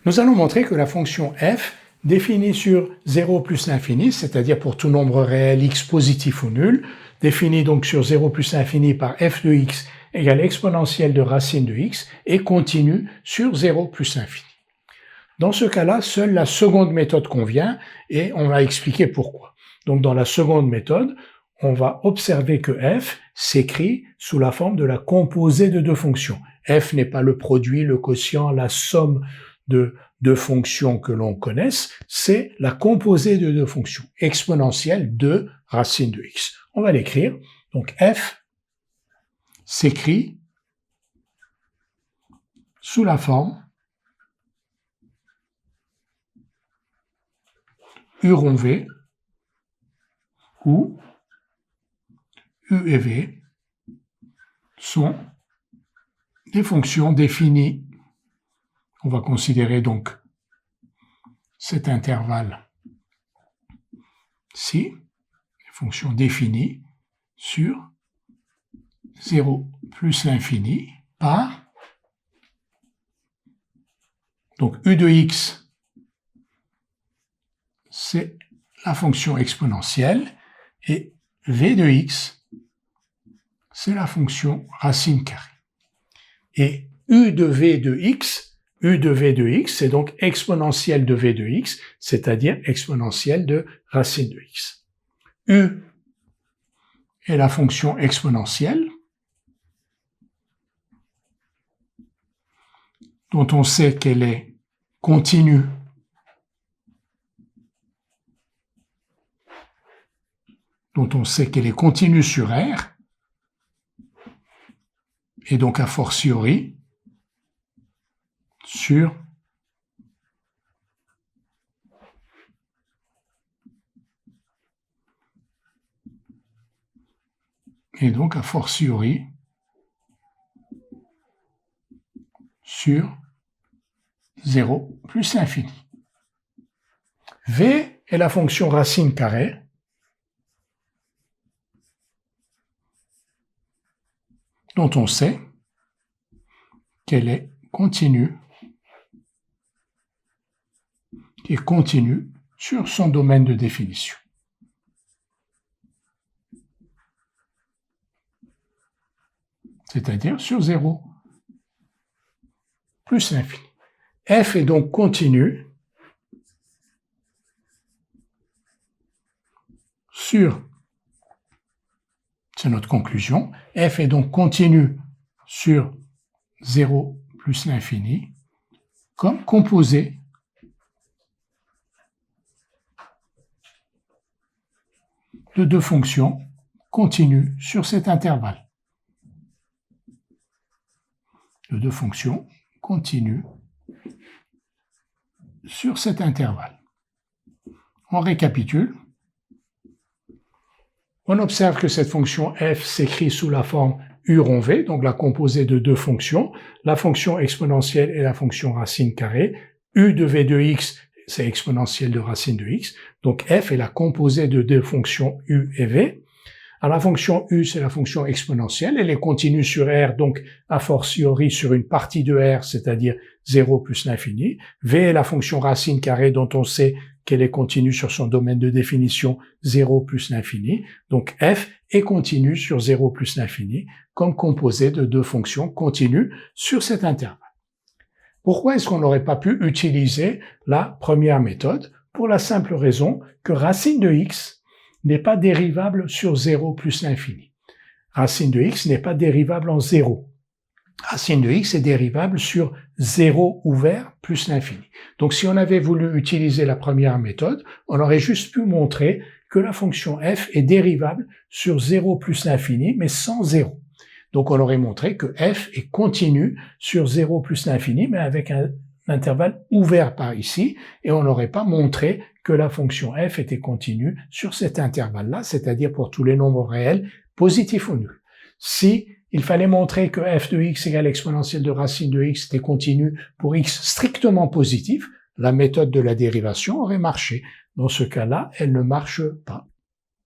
Nous allons montrer que la fonction f définie sur 0 plus l'infini, c'est-à-dire pour tout nombre réel x positif ou nul, définie donc sur 0 plus l'infini par f de x égale exponentielle de racine de x et continue sur 0 plus l'infini. Dans ce cas-là, seule la seconde méthode convient et on va expliquer pourquoi. Donc dans la seconde méthode, on va observer que f s'écrit sous la forme de la composée de deux fonctions. F n'est pas le produit, le quotient, la somme de deux fonctions que l'on connaisse, c'est la composée de deux fonctions, exponentielle de racine de x. On va l'écrire. Donc f s'écrit sous la forme u rond v où u et v sont des fonctions définies. On va considérer donc cet intervalle ci, des fonctions définies sur 0 plus l'infini par, donc u de x, c'est la fonction exponentielle, et v de x, c'est la fonction racine carrée. Et u de v de x, c'est donc exponentielle de v de x, c'est-à-dire exponentielle de racine de x. U est la fonction exponentielle, dont on sait qu'elle est continue sur R, et donc a fortiori sur sur 0 plus l'infini. V est la fonction racine carrée, dont on sait qu'elle est continue, sur son domaine de définition. C'est-à-dire sur 0 plus l'infini. F est donc continue sur, c'est notre conclusion, f est donc continue sur 0 plus l'infini comme composée de deux fonctions continues sur cet intervalle. De deux fonctions continues sur cet intervalle. On récapitule. On observe que cette fonction f s'écrit sous la forme u rond v, donc la composée de deux fonctions, la fonction exponentielle et la fonction racine carrée. U de v de x, c'est exponentielle de racine de x, donc f est la composée de deux fonctions u et v. Alors la fonction u, c'est la fonction exponentielle, elle est continue sur R, donc a fortiori sur une partie de R, c'est-à-dire 0 plus l'infini. V est la fonction racine carrée dont on sait qu'elle est continue sur son domaine de définition 0 plus l'infini. Donc f est continue sur 0 plus l'infini comme composée de deux fonctions continues sur cet intervalle. Pourquoi est-ce qu'on n'aurait pas pu utiliser la première méthode? Pour la simple raison que racine de x n'est pas dérivable sur 0 plus l'infini. Racine de x n'est pas dérivable en 0. Racine de x est dérivable sur 0 ouvert plus l'infini. Donc si on avait voulu utiliser la première méthode, on aurait juste pu montrer que la fonction f est dérivable sur 0 plus l'infini, mais sans 0. Donc on aurait montré que f est continue sur 0 plus l'infini, mais avec un intervalle ouvert par ici, et on n'aurait pas montré que la fonction f était continue sur cet intervalle-là, c'est-à-dire pour tous les nombres réels, positifs ou nuls. Si il fallait montrer que f de x égale exponentielle de racine de x était continue pour x strictement positif, la méthode de la dérivation aurait marché. Dans ce cas-là, elle ne marche pas.